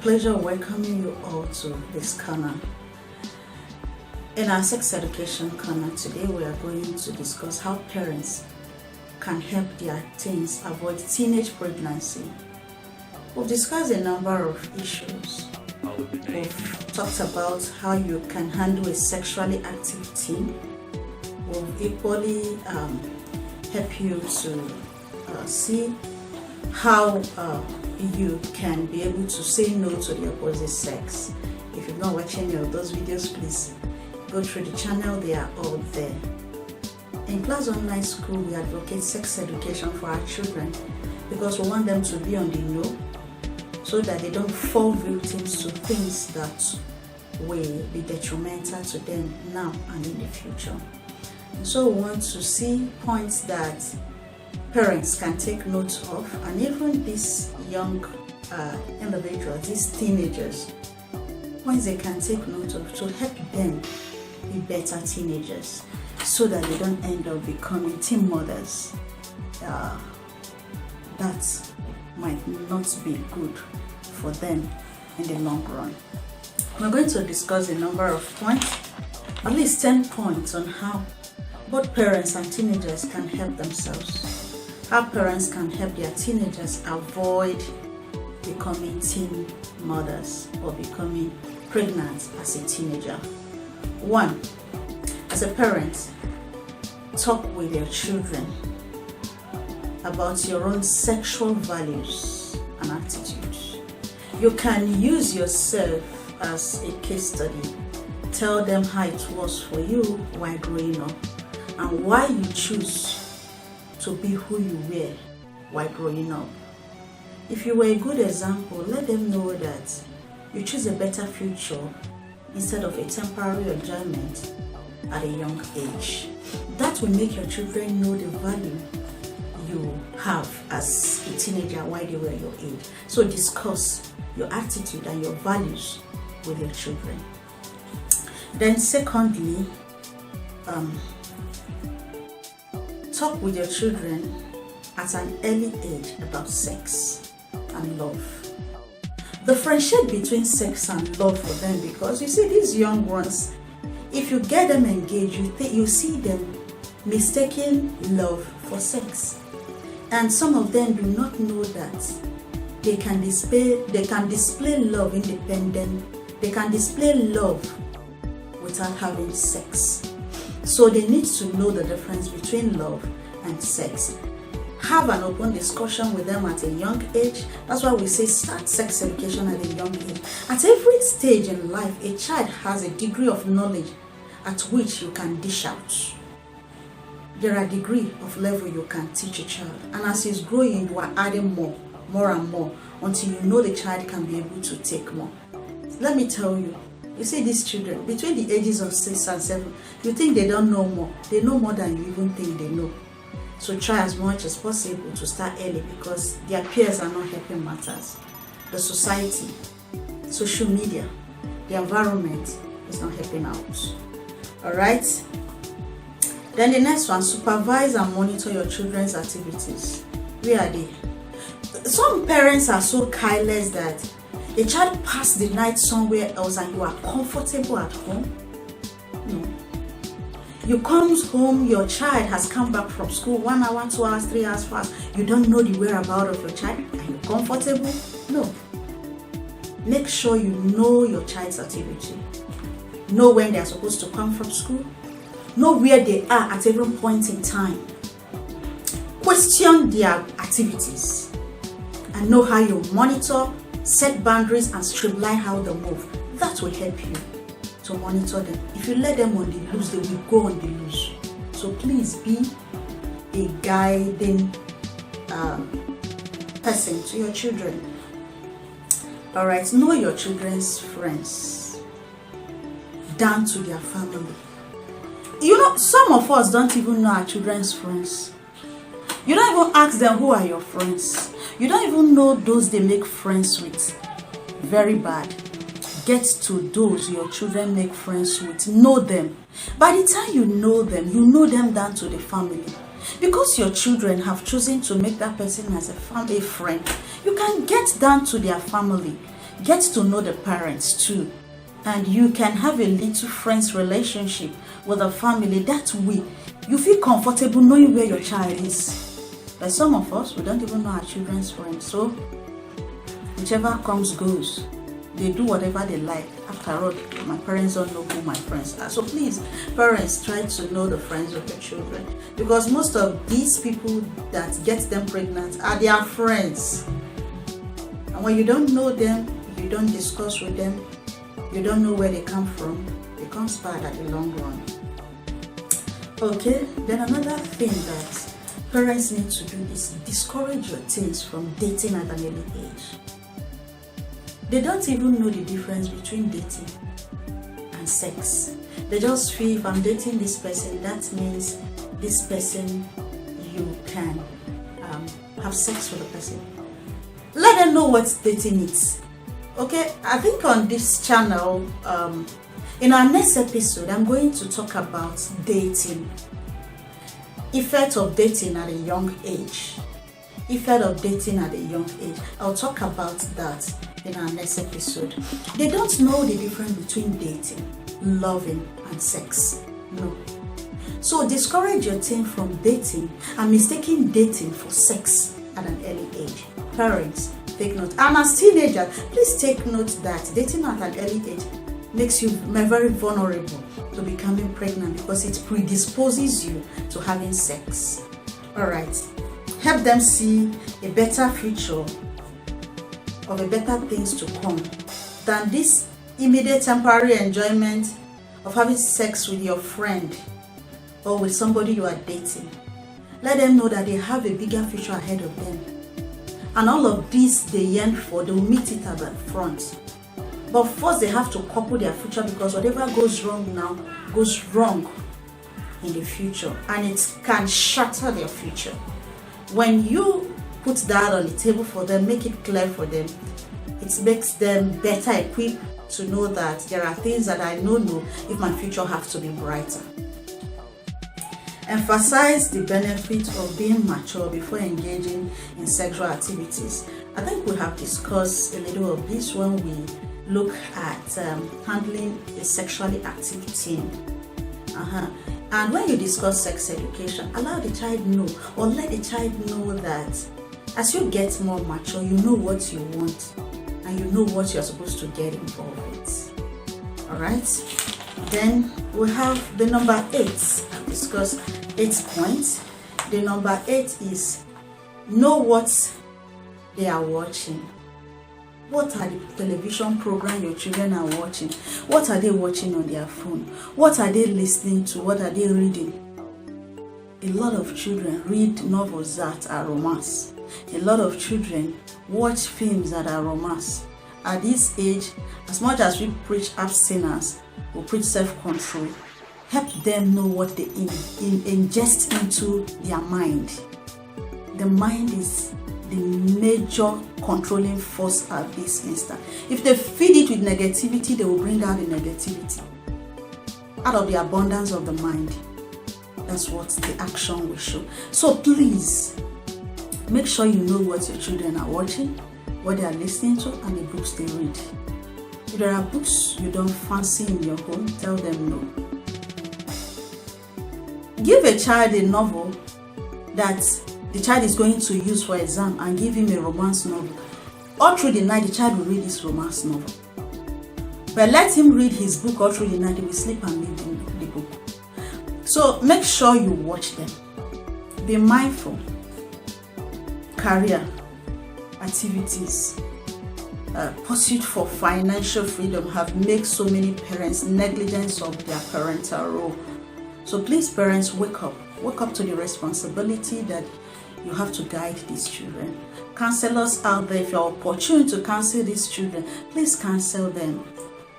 pleasure welcoming you all to this corner. In our sex education corner today, we are going to discuss how parents can help their teens avoid teenage pregnancy. We've discussed a number of issues. We've talked about how you can handle a sexually active teen. We've equally help you to see how you can be able to say no to the opposite sex. If you've not watched any of those videos, please go through the channel, they are all there. In Class Online School, we advocate sex education for our children because we want them to be on the know so that they don't fall victims to things that will be detrimental to them now and in the future. And so we want to see points that parents can take note of, and even these young individuals, these teenagers, points they can take note of to help them be better teenagers so that they don't end up becoming teen mothers. That might not be good for them in the long run. We're going to discuss a number of points, at least 10 points on how both parents and teenagers can help themselves, how parents can help their teenagers avoid becoming teen mothers or becoming pregnant as a teenager. 1. As a parent, talk with your children about your own sexual values and attitudes. You can use yourself as a case study. Tell them how it was for you while growing up and why you choose to be who you were while growing up. If you were a good example, let them know that you choose a better future instead of a temporary enjoyment at a young age. That will make your children know the value you have as a teenager while they were your age. So discuss your attitude and your values with your children. Then secondly, talk with your children at an early age about sex and love. Differentiate between sex and love for them, because you see these young ones, if you get them engaged, you see them mistaking love for sex. And some of them do not know that they can display love independent. They can display love without having sex. So they need to know the difference between love and sex. Have an open discussion with them at a young age. That's why we say start sex education at a young age. At every stage in life, a child has a degree of knowledge at which you can dish out. There are degrees of level you can teach a child, and as he's growing, you are adding more and more until you know the child can be able to take more. Let me tell you, you see these children between the ages of 6 and 7, you think they don't know more. They know more than you even think they know. So try as much as possible to start early, because their peers are not helping matters. The society, social media, the environment is not helping out. Alright? Then the next one, supervise and monitor your children's activities. Where are they? Some parents are so careless that a child passed the night somewhere else and you are comfortable at home. No. You come home, your child has come back from school 1 hour, 2 hours, 3 hours fast. You don't know the whereabouts of your child. Are you comfortable? No. Make sure you know your child's activity. Know when they are supposed to come from school. Know where they are at every point in time. Question their activities and know how you monitor, set boundaries, and streamline how they move. That will help you to monitor them. If you let them on the loose, they will go on the loose. So please be a guiding person to your children. Alright, know your children's friends down to their family. You know, some of us don't even know our children's friends. You don't even ask them who are your friends. You don't even know those they make friends with. Very bad. Get to those your children make friends with. Know them. By the time you know them down to the family. Because your children have chosen to make that person as a family friend, you can get down to their family. Get to know the parents too, and you can have a little friends relationship with the family. That way you feel comfortable knowing where your child is. But some of us, we don't even know our children's friends, so whichever comes goes. They do whatever they like. After all, my parents don't know who my friends are. So please, parents, try to know the friends of your children, because most of these people that get them pregnant are their friends. And when you don't know them, you don't discuss with them, you don't know where they come from, it becomes bad at the long run. Okay, then another thing that parents need to do is discourage your teens from dating at an early age. They don't even know the difference between dating and sex. They just feel, if I'm dating this person, that means this person, you can have sex with the person. Let them know what dating is. Okay, I think on this channel, in our next episode, I'm going to talk about dating. Effect of dating at a young age. Effect of dating at a young age. I'll talk about that in our next episode. They don't know the difference between dating, loving, and sex. No. So discourage your teen from dating and mistaking dating for sex at an early age. Parents, take note. And as teenagers, please take note that dating at an early age makes you very vulnerable to becoming pregnant, because it predisposes you to having sex. Alright. Help them see a better future of a better things to come than this immediate temporary enjoyment of having sex with your friend or with somebody you are dating. Let them know that they have a bigger future ahead of them. And all of this they yearn for, they will meet it at the front. But first they have to couple their future, because whatever goes wrong now goes wrong in the future, and it can shatter their future. When you put that on the table for them, make it clear for them, it makes them better equipped to know that there are things that I don't know if my future has to be brighter. Emphasize the benefit of being mature before engaging in sexual activities. I think we have discussed a little of this when we look at handling a sexually active teen. And when you discuss sex education, allow the child know, or let the child know that as you get more mature, you know what you want and you know what you're supposed to get involved with. Alright? Then we have the number 8. I've discussed 8 points. The number 8 is know what they are watching. What are the television programs your children are watching? What are they watching on their phone? What are they listening to? What are they reading? A lot of children read novels that are romance. A lot of children watch films that are romance. At this age, as much as we preach abstinence, we preach self-control, help them know what they ingest into their mind. The mind is the major controlling force at this instant. If they feed it with negativity, they will bring out the negativity out of the abundance of the mind. That's what the action will show. So please make sure you know what your children are watching, what they are listening to, and the books they read. If there are books you don't fancy in your home, tell them no. Give a child a novel that the child is going to use for exam, and give him a romance novel. All through the night, the child will read this romance novel. But let him read his book all through the night, he will sleep and read the book. So make sure you watch them. Be mindful. Career, activities, pursuit for financial freedom have made so many parents negligent of their parental role. So please, parents, wake up. Wake up to the responsibility that you have to guide these children. Counselors out there, if you're opportune to counsel these children, please counsel them.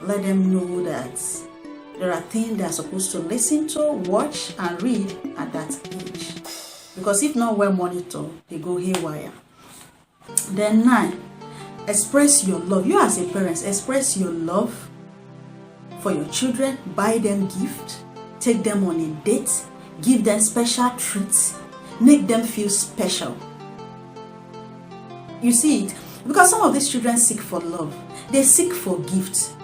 Let them know that there are things they are supposed to listen to, watch, and read at that age. Because if not well monitored, they go haywire. Then 9, express your love. You as a parent, express your love for your children. Buy them gifts, take them on a date, give them special treats, make them feel special. You see it? Because some of these children seek for love. They seek for gifts.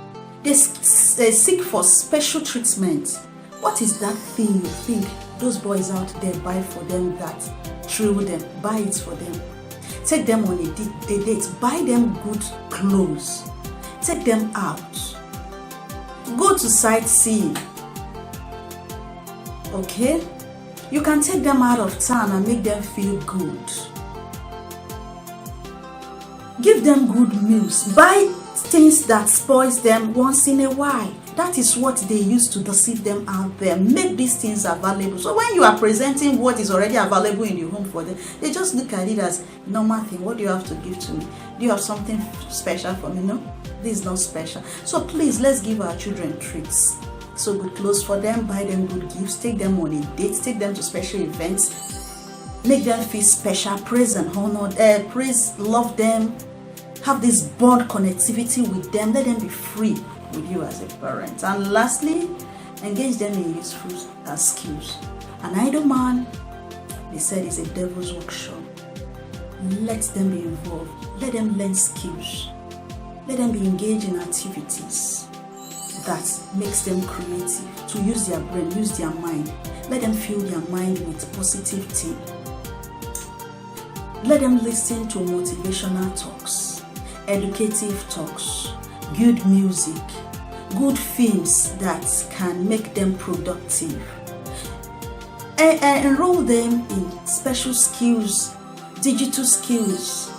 They seek for special treatment. What is that thing you think those boys out there buy for them that thrill them? Buy it for them. Take them on a date. Buy them good clothes. Take them out. Go to sightseeing. Okay? You can take them out of town and make them feel good. Give them good meals. Buy things that spoils them once in a while. That is what they use to deceive them out there. Make these things available. So when you are presenting what is already available in your home for them, they just look at it as normal thing. What do you have to give to me? Do you have something special for me? No, this is not special. So please, let's give our children treats. So good clothes for them, buy them good gifts, take them on a date, take them to special events, make them feel special, praise and honor, praise, love them, have this bond connectivity with them, let them be free with you as a parent. And lastly, engage them in useful skills. An idle man, they said, is a devil's workshop. Let them be involved, let them learn skills, let them be engaged in activities that makes them creative, to use their brain, use their mind. Let them fill their mind with positive things. Let them listen to motivational talks, educative talks, good music, good films that can make them productive. Enroll them in special skills, digital skills,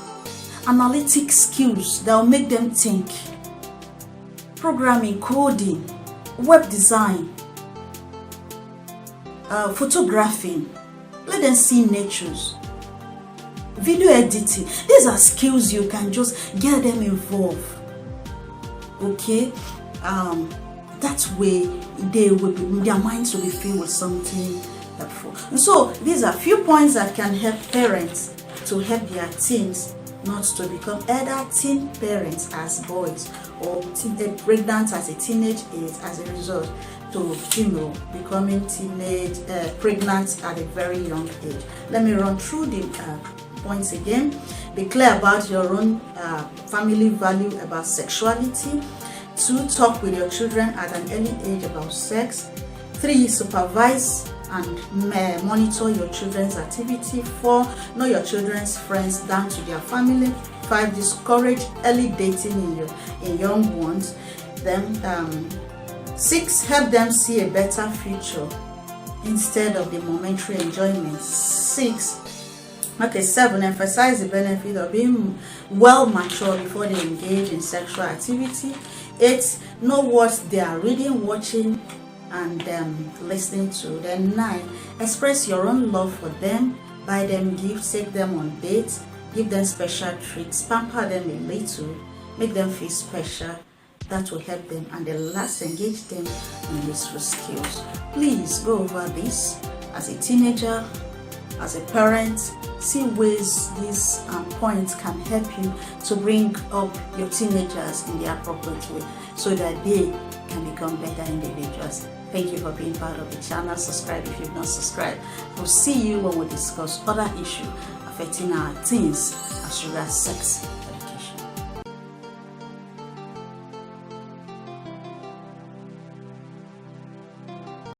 analytic skills that will make them think. Programming, coding, web design, photographing. Let them see natures. Video editing. These are skills you can just get them involved. Okay? That way their minds will be filled with something helpful. And so these are few points that can help parents to help their teens not to become either teen parents as boys or pregnant as a teenage age as a result to becoming pregnant at a very young age. Let me run through the points again. Be clear about your own family value about sexuality. 2, talk with your children at an early age about sex. 3, supervise and monitor your children's activity. 4, know your children's friends down to their family. 5, discourage early dating in young ones. Then 6, help them see a better future instead of the momentary enjoyment. 7, emphasize the benefit of being well matured before they engage in sexual activity. 8, know what they are reading, watching, and listening to. Then 9, express your own love for them, buy them gifts, take them on dates, give them special treats, pamper them a little, make them feel special. That will help them. And the last, engage them in useful skills. Please go over this as a teenager, as a parent. See ways these points can help you to bring up your teenagers in the appropriate way so that they can become better individuals. Thank you for being part of the channel. Subscribe if you've not subscribed. We'll see you when we discuss other issues affecting our teens as regards sex.